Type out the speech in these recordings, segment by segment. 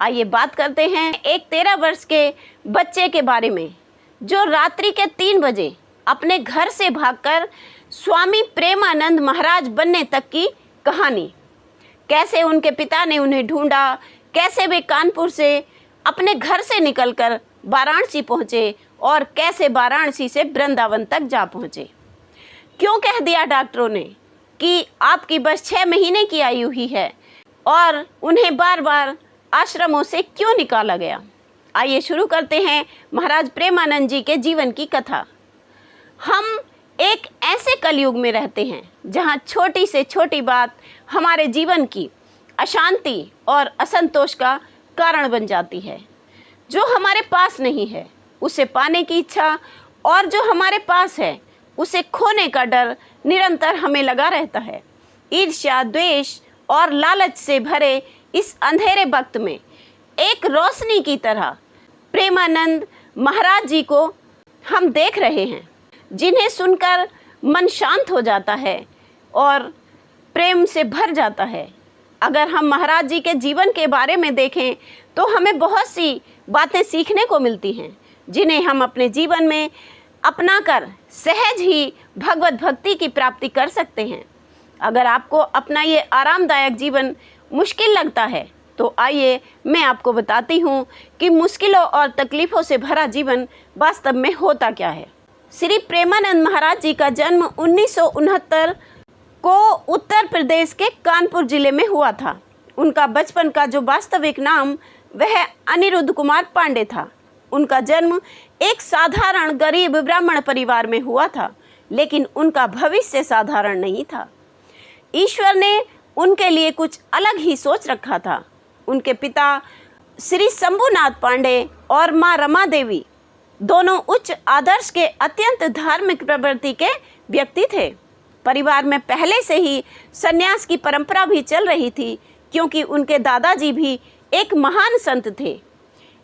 आइए बात करते हैं एक 13 वर्ष के बच्चे के बारे में, जो रात्रि के 3 बजे अपने घर से भागकर स्वामी प्रेमानंद महाराज बनने तक की कहानी। कैसे उनके पिता ने उन्हें ढूंढा, कैसे वे कानपुर से अपने घर से निकलकर वाराणसी पहुँचे और कैसे वाराणसी से वृंदावन तक जा पहुँचे। क्यों कह दिया डॉक्टरों ने कि आपकी बस 6 महीने की आयु ही है, और उन्हें बार बार आश्रमों से क्यों निकाला गया। आइए शुरू करते हैं महाराज प्रेमानंद जी के जीवन की कथा। हम एक ऐसे कलयुग में रहते हैं जहाँ छोटी से छोटी बात हमारे जीवन की अशांति और असंतोष का कारण बन जाती है। जो हमारे पास नहीं है उसे पाने की इच्छा, और जो हमारे पास है उसे खोने का डर निरंतर हमें लगा रहता है। ईर्ष्या, द्वेष और लालच से भरे इस अंधेरे वक्त में एक रोशनी की तरह प्रेमानंद महाराज जी को हम देख रहे हैं, जिन्हें सुनकर मन शांत हो जाता है और प्रेम से भर जाता है। अगर हम महाराज जी के जीवन के बारे में देखें तो हमें बहुत सी बातें सीखने को मिलती हैं, जिन्हें हम अपने जीवन में अपनाकर सहज ही भगवत भक्ति की प्राप्ति कर सकते हैं। अगर आपको अपना ये आरामदायक जीवन मुश्किल लगता है तो आइए मैं आपको बताती हूँ कि मुश्किलों और तकलीफ़ों से भरा जीवन वास्तव में होता क्या है। श्री प्रेमानंद महाराज जी का जन्म 1969 को उत्तर प्रदेश के कानपुर जिले में हुआ था। उनका बचपन का जो वास्तविक नाम वह अनिरुद्ध कुमार पांडे था। उनका जन्म एक साधारण गरीब ब्राह्मण परिवार में हुआ था, लेकिन उनका भविष्य साधारण नहीं था। ईश्वर ने उनके लिए कुछ अलग ही सोच रखा था। उनके पिता श्री शंभुनाथ पांडे और माँ रमा देवी दोनों उच्च आदर्श के अत्यंत धार्मिक प्रवृत्ति के व्यक्ति थे। परिवार में पहले से ही संन्यास की परंपरा भी चल रही थी, क्योंकि उनके दादाजी भी एक महान संत थे।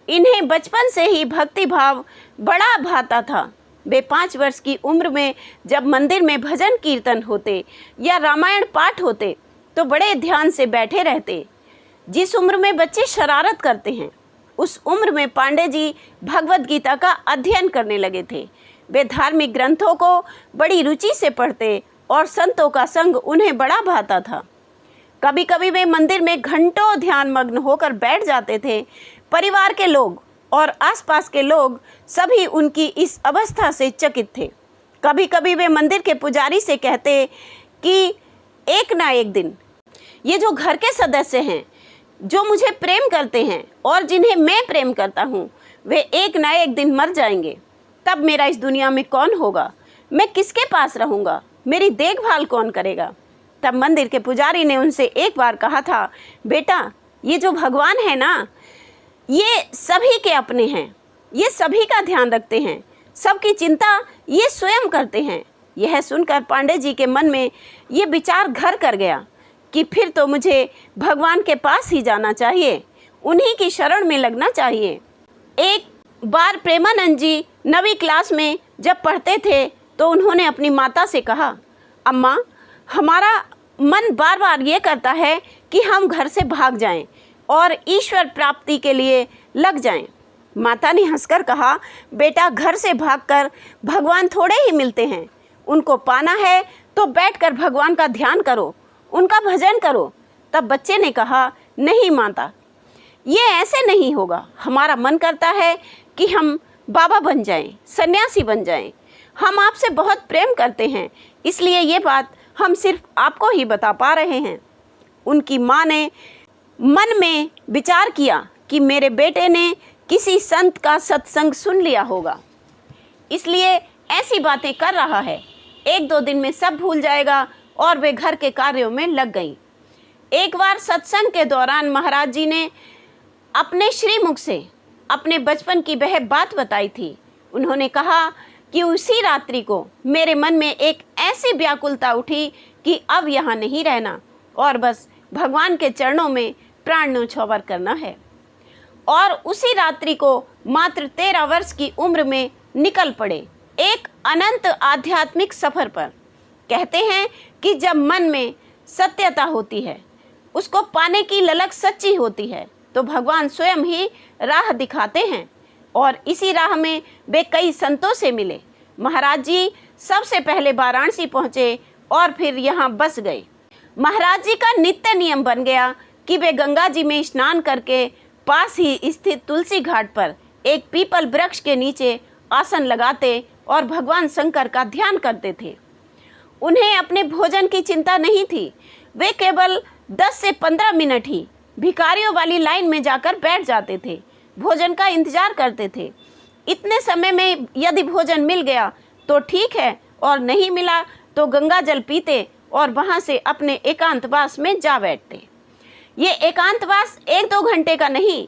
इन्हें बचपन से ही भक्ति भाव बड़ा भाता था। वे 5 वर्ष की उम्र में जब मंदिर में भजन कीर्तन होते या रामायण पाठ होते तो बड़े ध्यान से बैठे रहते। जिस उम्र में बच्चे शरारत करते हैं उस उम्र में पांडे जी भगवत गीता का अध्ययन करने लगे थे। वे धार्मिक ग्रंथों को बड़ी रुचि से पढ़ते और संतों का संग उन्हें बड़ा भाता था। कभी कभी वे मंदिर में घंटों ध्यान मग्न होकर बैठ जाते थे। परिवार के लोग और आसपास के लोग सभी उनकी इस अवस्था से चकित थे। कभी कभी वे मंदिर के पुजारी से कहते कि एक ना एक दिन ये जो घर के सदस्य हैं, जो मुझे प्रेम करते हैं और जिन्हें मैं प्रेम करता हूँ, वे एक ना एक दिन मर जाएंगे। तब मेरा इस दुनिया में कौन होगा? मैं किसके पास रहूँगा? मेरी देखभाल कौन करेगा? तब मंदिर के पुजारी ने उनसे एक बार कहा था, बेटा, ये जो भगवान है ना, ये सभी के अपने हैं, ये सभी का ध्यान रखते हैं, सबकी चिंता ये स्वयं करते हैं। यह सुनकर पांडे जी के मन में ये विचार घर कर गया कि फिर तो मुझे भगवान के पास ही जाना चाहिए, उन्हीं की शरण में लगना चाहिए। एक बार प्रेमानंद जी 9वीं क्लास में जब पढ़ते थे तो उन्होंने अपनी माता से कहा, अम्मा, हमारा मन बार बार ये करता है कि हम घर से भाग जाएं और ईश्वर प्राप्ति के लिए लग जाएं। माता ने हंसकर कहा, बेटा, घर से भागकर भगवान थोड़े ही मिलते हैं। उनको पाना है तो बैठकर भगवान का ध्यान करो, उनका भजन करो। तब बच्चे ने कहा, नहीं माता, ये ऐसे नहीं होगा। हमारा मन करता है कि हम बाबा बन जाएं, सन्यासी बन जाएं। हम आपसे बहुत प्रेम करते हैं, इसलिए ये बात हम सिर्फ आपको ही बता पा रहे हैं। उनकी माँ ने मन में विचार किया कि मेरे बेटे ने किसी संत का सत्संग सुन लिया होगा, इसलिए ऐसी बातें कर रहा है। 1-2 दिन में सब भूल जाएगा, और वे घर के कार्यों में लग गई। एक बार सत्संग के दौरान महाराज जी ने अपने श्रीमुख से अपने बचपन की वह बात बताई थी। उन्होंने कहा कि उसी रात्रि को मेरे मन में एक ऐसी व्याकुलता उठी कि अब यहाँ नहीं रहना और बस भगवान के चरणों में प्राण न्योछावर करना है। और उसी रात्रि को मात्र 13 वर्ष की उम्र में निकल पड़े एक अनंत आध्यात्मिक सफर पर। कहते हैं कि जब मन में सत्यता होती है, उसको पाने की ललक सच्ची होती है, तो भगवान स्वयं ही राह दिखाते हैं और इसी राह में वे कई संतों से मिले। महाराज जी सबसे पहले वाराणसी पहुँचे और फिर यहाँ बस गए। महाराज जी का नित्य नियम बन गया कि वे गंगा जी में स्नान करके पास ही स्थित तुलसी घाट पर एक पीपल वृक्ष के नीचे आसन लगाते और भगवान शंकर का ध्यान करते थे। उन्हें अपने भोजन की चिंता नहीं थी। वे केवल 10 से 15 मिनट ही भिखारियों वाली लाइन में जाकर बैठ जाते थे, भोजन का इंतजार करते थे। इतने समय में यदि भोजन मिल गया तो ठीक है, और नहीं मिला तो गंगा जल पीते और वहाँ से अपने एकांतवास में जा बैठते। ये एकांतवास 1-2 घंटे का नहीं,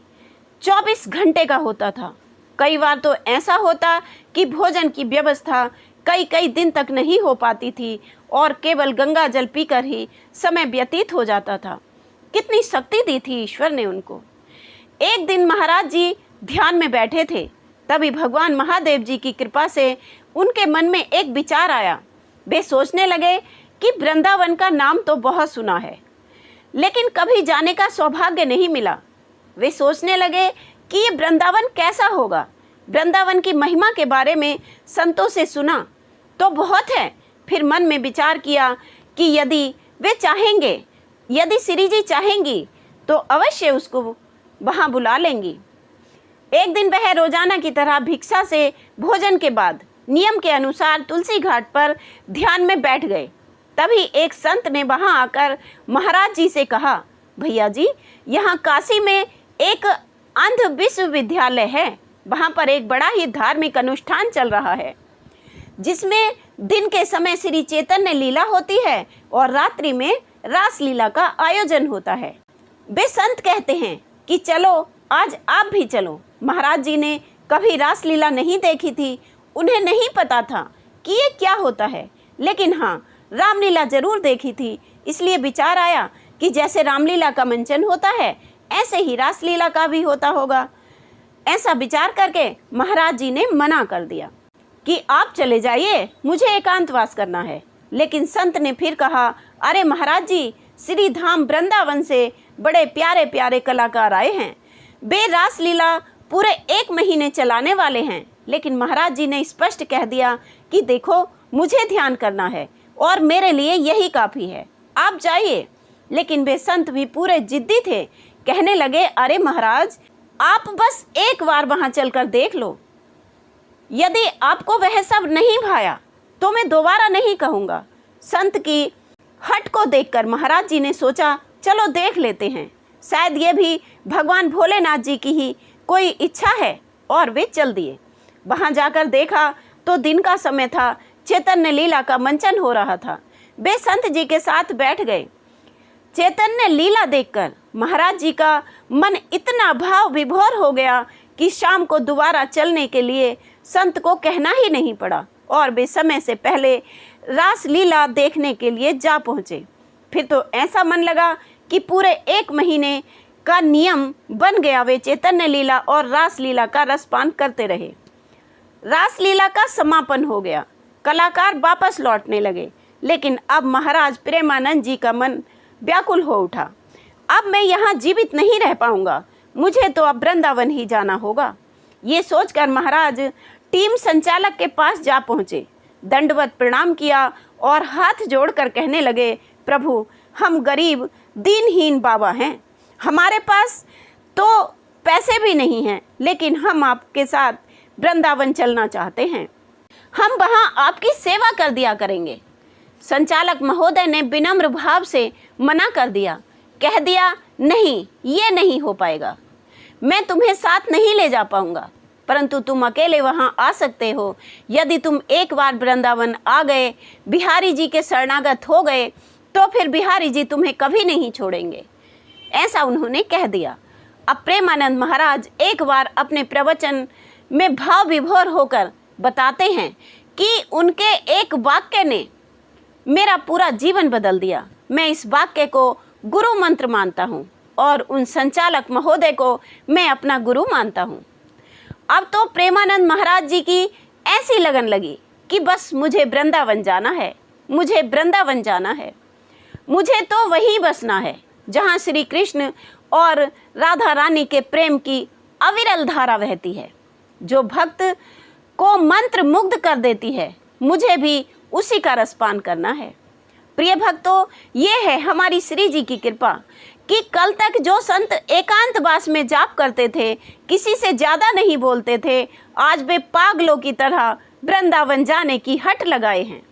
24 घंटे का होता था। कई बार तो ऐसा होता कि भोजन की व्यवस्था कई दिन तक नहीं हो पाती थी और केवल गंगा जल पीकर ही समय व्यतीत हो जाता था। कितनी शक्ति दी थी ईश्वर ने उनको। एक दिन महाराज जी ध्यान में बैठे थे, तभी भगवान महादेव जी की कृपा से उनके मन में एक विचार आया। वे सोचने लगे कि वृंदावन का नाम तो बहुत सुना है, लेकिन कभी जाने का सौभाग्य नहीं मिला। वे सोचने लगे कि ये वृंदावन कैसा होगा। वृंदावन की महिमा के बारे में संतों से सुना तो बहुत है। फिर मन में विचार किया कि यदि वे चाहेंगे, यदि श्री जी चाहेंगी तो अवश्य उसको वहाँ बुला लेंगी। एक दिन वह रोजाना की तरह भिक्षा से भोजन के बाद नियम के अनुसार तुलसी घाट पर ध्यान में बैठ गए। तभी एक संत ने वहाँ आकर महाराज जी से कहा, भैया जी, यहाँ काशी में एक अंध विश्वविद्यालय है। वहाँ पर एक बड़ा ही धार्मिक अनुष्ठान चल रहा है, जिसमें दिन के समय श्री चैतन्य लीला होती है और रात्रि में रास लीला का आयोजन होता है। वे संत कहते हैं कि चलो, आज आप भी चलो। महाराज जी ने कभी रास लीला नहीं देखी थी, उन्हें नहीं पता था कि ये क्या होता है, लेकिन हाँ, रामलीला जरूर देखी थी। इसलिए विचार आया कि जैसे रामलीला का मंचन होता है, ऐसे ही रासलीला का भी होता होगा। ऐसा विचार करके महाराज जी ने मना कर दिया कि आप चले जाइए, मुझे एकांतवास करना है। लेकिन संत ने फिर कहा, अरे महाराज जी, श्री धाम वृंदावन से बड़े प्यारे प्यारे कलाकार आए हैं। वे रासलीला पूरे 1 महीने चलाने वाले हैं। लेकिन महाराज जी ने स्पष्ट कह दिया कि देखो, मुझे ध्यान करना है और मेरे लिए यही काफ़ी है, आप जाइए। लेकिन वे संत भी पूरे जिद्दी थे। कहने लगे, अरे महाराज, आप बस एक बार वहाँ चलकर देख लो। यदि आपको वह सब नहीं भाया तो मैं दोबारा नहीं कहूँगा। संत की हट को देखकर महाराज जी ने सोचा, चलो देख लेते हैं, शायद ये भी भगवान भोलेनाथ जी की ही कोई इच्छा है। और वे चल दिए। वहाँ जाकर देखा तो दिन का समय था, चैतन्य लीला का मंचन हो रहा था। वे संत जी के साथ बैठ गए। चैतन्य लीला देखकर महाराज जी का मन इतना भाव विभोर हो गया कि शाम को दोबारा चलने के लिए संत को कहना ही नहीं पड़ा और वे समय से पहले रास लीला देखने के लिए जा पहुँचे। फिर तो ऐसा मन लगा कि पूरे 1 महीने का नियम बन गया। वे चैतन्य लीला और रास लीला का रसपान करते रहे। रास लीला का समापन हो गया, कलाकार वापस लौटने लगे। लेकिन अब महाराज प्रेमानंद जी का मन व्याकुल हो उठा। अब मैं यहाँ जीवित नहीं रह पाऊँगा, मुझे तो अब वृंदावन ही जाना होगा। ये सोचकर महाराज टीम संचालक के पास जा पहुँचे, दंडवत प्रणाम किया और हाथ जोड़कर कहने लगे, प्रभु, हम गरीब दीनहीन बाबा हैं, हमारे पास तो पैसे भी नहीं हैं, लेकिन हम आपके साथ वृंदावन चलना चाहते हैं, हम वहाँ आपकी सेवा कर दिया करेंगे। संचालक महोदय ने विनम्र भाव से मना कर दिया, कह दिया, नहीं, ये नहीं हो पाएगा, मैं तुम्हें साथ नहीं ले जा पाऊँगा, परंतु तुम अकेले वहाँ आ सकते हो। यदि तुम एक बार वृंदावन आ गए, बिहारी जी के शरणागत हो गए, तो फिर बिहारी जी तुम्हें कभी नहीं छोड़ेंगे। ऐसा उन्होंने कह दिया। अब प्रेमानंद महाराज एक बार अपने प्रवचन में भाव विभोर होकर बताते हैं कि उनके एक वाक्य ने मेरा पूरा जीवन बदल दिया। मैं इस वाक्य को गुरु मंत्र मानता हूँ और उन संचालक महोदय को मैं अपना गुरु मानता हूँ। अब तो प्रेमानंद महाराज जी की ऐसी लगन लगी कि बस मुझे वृंदावन जाना है, मुझे वृंदावन जाना है, मुझे तो वहीं बसना है जहाँ श्री कृष्ण और राधा रानी के प्रेम की अविरल धारा बहती है जो भक्त को मंत्र मुग्ध कर देती है। मुझे भी उसी का रसपान करना है। प्रिय भक्तों, ये है हमारी श्री जी की कृपा कि कल तक जो संत एकांतवास में जाप करते थे, किसी से ज़्यादा नहीं बोलते थे, आज वे पागलों की तरह वृंदावन जाने की हट लगाए हैं।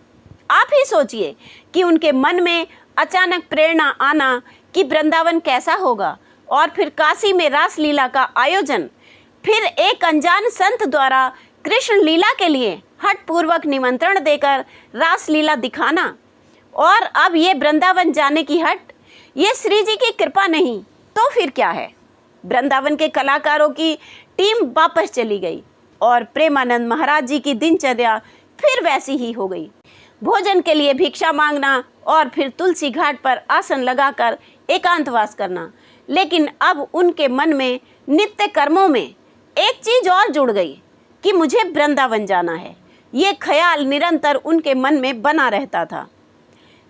आप ही सोचिए कि उनके मन में अचानक प्रेरणा आना कि वृंदावन कैसा होगा, और फिर काशी में रासलीला का आयोजन, फिर एक अनजान संत द्वारा कृष्ण लीला के लिए हठपूर्वक निमंत्रण देकर रासलीला दिखाना, और अब ये वृंदावन जाने की हट, ये श्री जी की कृपा नहीं तो फिर क्या है। वृंदावन के कलाकारों की टीम वापस चली गई और प्रेमानंद महाराज जी की दिनचर्या फिर वैसी ही हो गई। भोजन के लिए भिक्षा मांगना और फिर तुलसी घाट पर आसन लगाकर एकांतवास करना। लेकिन अब उनके मन में नित्य कर्मों में एक चीज और जुड़ गई कि मुझे वृंदावन जाना है। ये ख्याल निरंतर उनके मन में बना रहता था।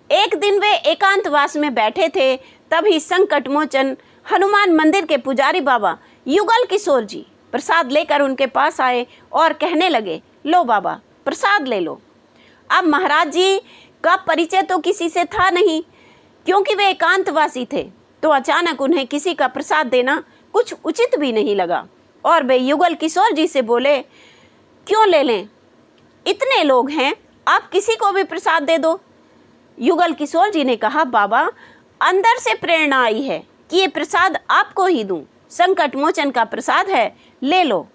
एक दिन वे एकांतवास में बैठे थे, तभी संकट मोचन हनुमान मंदिर के पुजारी बाबा युगल किशोर जी प्रसाद लेकर उनके पास आए और कहने लगे, लो बाबा प्रसाद ले लो। अब महाराज जी का परिचय तो किसी से था नहीं, क्योंकि वे एकांतवासी थे, तो अचानक उन्हें किसी का प्रसाद देना कुछ उचित भी नहीं लगा और वे युगल किशोर जी से बोले, क्यों ले लें, इतने लोग हैं, आप किसी को भी प्रसाद दे दो। युगल किशोर जी ने कहा, बाबा अंदर से प्रेरणा आई है कि ये प्रसाद आपको ही दूं, संकट मोचन का प्रसाद है, ले लो।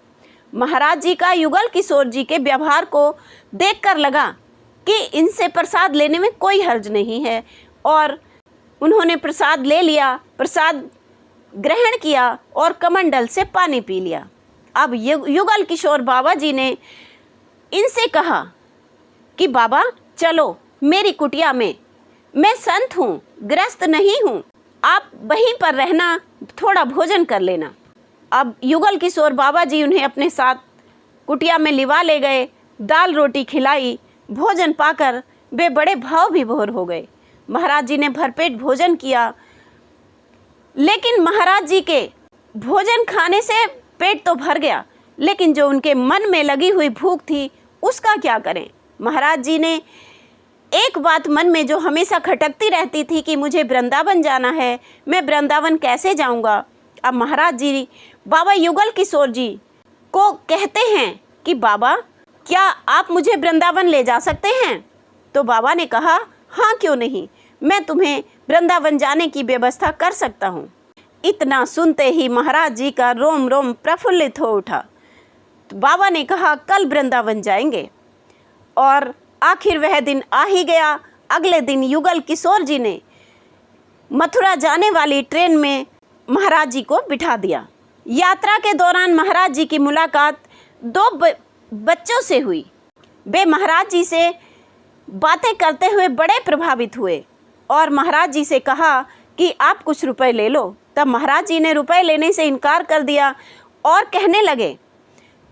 महाराज जी का युगल किशोर जी के व्यवहार को देखकर लगा कि इनसे प्रसाद लेने में कोई हर्ज नहीं है, और उन्होंने प्रसाद ले लिया, प्रसाद ग्रहण किया और कमंडल से पानी पी लिया। अब युगल किशोर बाबा जी ने इनसे कहा कि बाबा चलो मेरी कुटिया में, मैं संत हूँ, ग्रस्त नहीं हूँ, आप वहीं पर रहना, थोड़ा भोजन कर लेना। अब युगल किशोर बाबा जी उन्हें अपने साथ कुटिया में लिवा ले गए, दाल रोटी खिलाई। भोजन पाकर वे बड़े भाव विभोर हो गए। महाराज जी ने भरपेट भोजन किया, लेकिन महाराज जी के भोजन खाने से पेट तो भर गया, लेकिन जो उनके मन में लगी हुई भूख थी उसका क्या करें। महाराज जी ने एक बात मन में जो हमेशा खटकती रहती थी कि मुझे वृंदावन जाना है, मैं वृंदावन कैसे जाऊंगा। अब महाराज जी बाबा युगल किशोर जी को कहते हैं कि बाबा क्या आप मुझे वृंदावन ले जा सकते हैं। तो बाबा ने कहा, हाँ क्यों नहीं, मैं तुम्हें वृंदावन जाने की व्यवस्था कर सकता हूँ। इतना सुनते ही महाराज जी का रोम रोम प्रफुल्लित हो उठा। तो बाबा ने कहा, कल वृंदावन जाएंगे, और आखिर वह दिन आ ही गया। अगले दिन युगल किशोर जी ने मथुरा जाने वाली ट्रेन में महाराज जी को बिठा दिया। यात्रा के दौरान महाराज जी की मुलाकात दो बच्चों से हुई। वे महाराज जी से बातें करते हुए बड़े प्रभावित हुए और महाराज जी से कहा कि आप कुछ रुपए ले लो। तब महाराज जी ने रुपए लेने से इनकार कर दिया और कहने लगे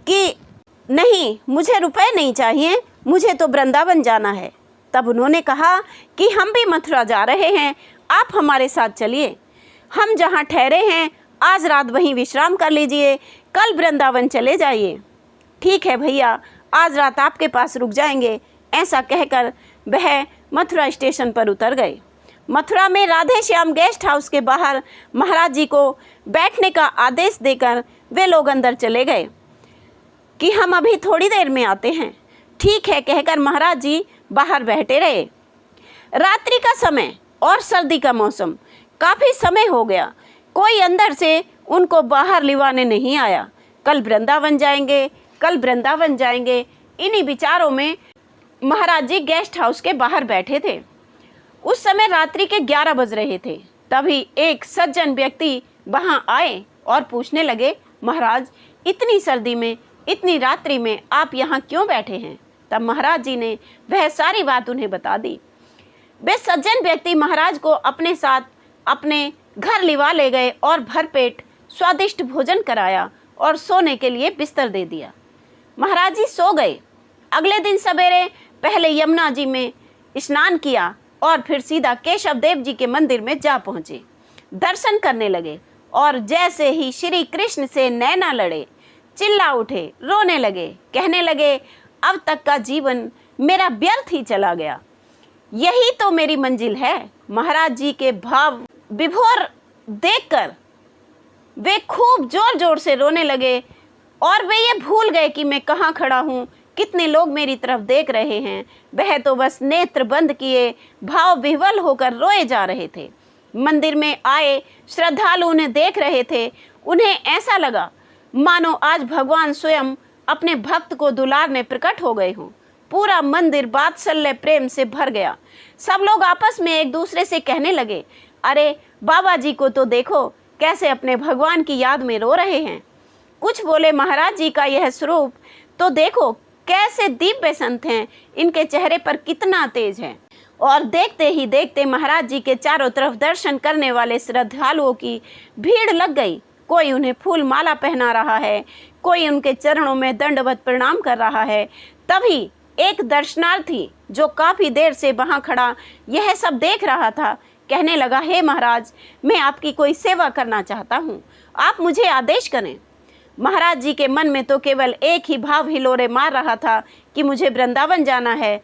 कि नहीं, मुझे रुपए नहीं चाहिए, मुझे तो वृंदावन जाना है। तब उन्होंने कहा कि हम भी मथुरा जा रहे हैं, आप हमारे साथ चलिए, हम जहाँ ठहरे हैं आज रात वहीं विश्राम कर लीजिए, कल वृंदावन चले जाइए। ठीक है भैया, आज रात आपके पास रुक जाएंगे। ऐसा कहकर वह मथुरा स्टेशन पर उतर गए। मथुरा में राधे श्याम गेस्ट हाउस के बाहर महाराज जी को बैठने का आदेश देकर वे लोग अंदर चले गए कि हम अभी थोड़ी देर में आते हैं। ठीक है कहकर महाराज जी बाहर बैठे रहे। रात्रि का समय और सर्दी का मौसम, काफ़ी समय हो गया, कोई अंदर से उनको बाहर लिवाने नहीं आया। कल वृंदावन जाएंगे, कल वृंदावन जाएंगे, इन्हीं विचारों में महाराज जी गेस्ट हाउस के बाहर बैठे थे। उस समय रात्रि के 11 बज रहे थे। तभी एक सज्जन व्यक्ति वहां आए और पूछने लगे, महाराज इतनी सर्दी में, इतनी रात्रि में आप यहाँ क्यों बैठे हैं। तब महाराज जी ने वह सारी बात उन्हें बता दी। वे सज्जन व्यक्ति महाराज को अपने साथ अपने घर लिवा ले गए और भरपेट स्वादिष्ट भोजन कराया और सोने के लिए बिस्तर दे दिया। महाराज जी सो गए। अगले दिन सवेरे पहले यमुना जी में स्नान किया और फिर सीधा केशव देव जी के मंदिर में जा पहुँचे। दर्शन करने लगे और जैसे ही श्री कृष्ण से नैना लड़े, चिल्ला उठे, रोने लगे, कहने लगे अब तक का जीवन मेरा व्यर्थ ही चला गया, यही तो मेरी मंजिल है। महाराज जी के भाव विभोर देखकर वे खूब जोर जोर से रोने लगे और वे ये भूल गए कि मैं कहाँ खड़ा हूँ, कितने लोग मेरी तरफ देख रहे हैं। वह तो बस नेत्र बंद किए भाव विह्वल होकर रोए जा रहे थे। मंदिर में आए श्रद्धालु उन्हें देख रहे थे। उन्हें ऐसा लगा मानो आज भगवान स्वयं अपने भक्त को दुलारने प्रकट हो गए हों। पूरा मंदिर वात्सल्य प्रेम से भर गया। सब लोग आपस में एक दूसरे से कहने लगे, अरे बाबा जी को तो देखो कैसे अपने भगवान की याद में रो रहे हैं। कुछ बोले महाराज जी का यह स्वरूप तो देखो कैसे दिव्य संत हैं, इनके चेहरे पर कितना तेज है। और देखते ही देखते महाराज जी के चारों तरफ दर्शन करने वाले श्रद्धालुओं की भीड़ लग गई। कोई उन्हें फूल माला पहना रहा है, कोई उनके चरणों में दंडवत प्रणाम कर रहा है। तभी एक दर्शनार्थी जो काफी देर से वहां खड़ा यह सब देख रहा था, कहने लगा, हे महाराज, मैं आपकी कोई सेवा करना चाहता हूँ, आप मुझे आदेश करें। महाराज जी के मन में तो केवल एक ही भाव हिलोरे मार रहा था कि मुझे वृंदावन जाना है।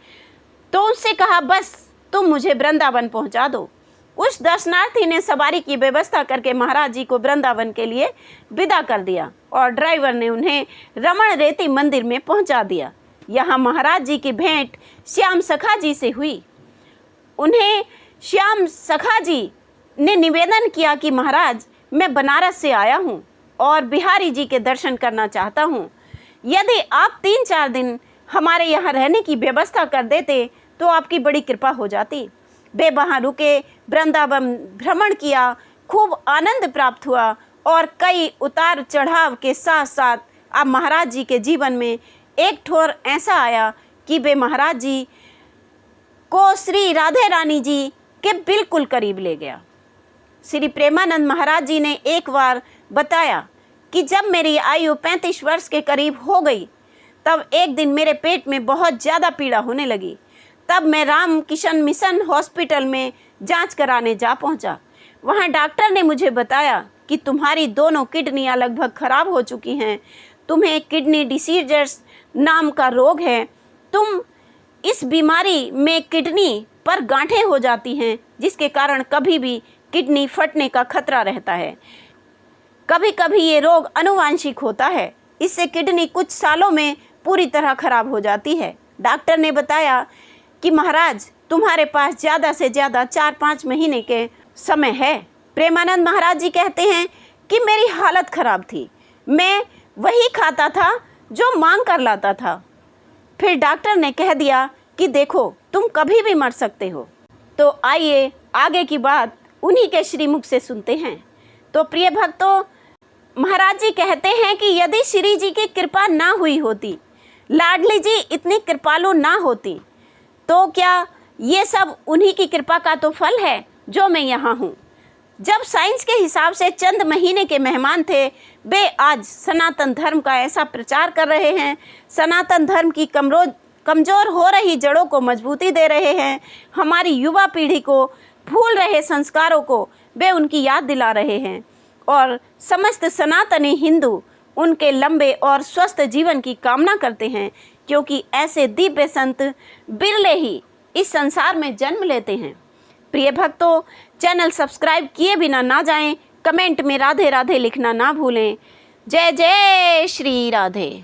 तो उससे कहा, बस तुम मुझे वृंदावन पहुंचा दो। उस दर्शनार्थी ने सवारी की व्यवस्था करके महाराज जी को वृंदावन के लिए विदा कर दिया और ड्राइवर ने उन्हें रमण रेती मंदिर में पहुंचा दिया। यहाँ महाराज जी की भेंट श्याम सखा जी से हुई। उन्हें श्याम सखा जी ने निवेदन किया कि महाराज, मैं बनारस से आया हूँ और बिहारी जी के दर्शन करना चाहता हूँ। यदि आप 3-4 दिन हमारे यहाँ रहने की व्यवस्था कर देते तो आपकी बड़ी कृपा हो जाती। वे वहाँ रुके, वृंदावन भ्रमण किया, खूब आनंद प्राप्त हुआ और कई उतार चढ़ाव के साथ साथ अब महाराज जी के जीवन में एक ठोर ऐसा आया कि वे महाराज जी को श्री राधे रानी जी के बिल्कुल करीब ले गया। श्री प्रेमानंद महाराज जी ने एक बार बताया कि जब मेरी आयु 35 वर्ष के करीब हो गई तब एक दिन मेरे पेट में बहुत ज़्यादा पीड़ा होने लगी। तब मैं राम किशन मिशन हॉस्पिटल में जांच कराने जा पहुंचा। वहां डॉक्टर ने मुझे बताया कि तुम्हारी दोनों किडनियां लगभग खराब हो चुकी हैं, तुम्हें किडनी डिसीजर्स नाम का रोग है। तुम इस बीमारी में किडनी पर गांठें हो जाती हैं, जिसके कारण कभी भी किडनी फटने का खतरा रहता है। कभी कभी ये रोग आनुवांशिक होता है, इससे किडनी कुछ सालों में पूरी तरह खराब हो जाती है। डॉक्टर ने बताया कि महाराज, तुम्हारे पास ज़्यादा से ज़्यादा 4-5 महीने के समय है। प्रेमानंद महाराज जी कहते हैं कि मेरी हालत खराब थी, मैं वही खाता था जो मांग कर लाता था। फिर डॉक्टर ने कह दिया कि देखो, तुम कभी भी मर सकते हो। तो आइए आगे की बात उन्हीं के श्रीमुख से सुनते हैं। तो प्रिय भक्तों, महाराज जी कहते हैं कि यदि श्री जी की कृपा ना हुई होती, लाडली जी इतनी कृपालु ना होती, तो क्या ये सब उन्हीं की कृपा का तो फल है जो मैं यहाँ हूँ। जब साइंस के हिसाब से चंद महीने के मेहमान थे, वे आज सनातन धर्म का ऐसा प्रचार कर रहे हैं, सनातन धर्म की कमज़ोर हो रही जड़ों को मजबूती दे रहे हैं, हमारी युवा पीढ़ी को भूल रहे संस्कारों को वे उनकी याद दिला रहे हैं और समस्त सनातनी हिंदू उनके लंबे और स्वस्थ जीवन की कामना करते हैं, क्योंकि ऐसे दिव्य संत बिरले ही इस संसार में जन्म लेते हैं। प्रिय भक्तों, चैनल सब्सक्राइब किए बिना ना जाएं, कमेंट में राधे राधे लिखना ना भूलें। जय जय श्री राधे।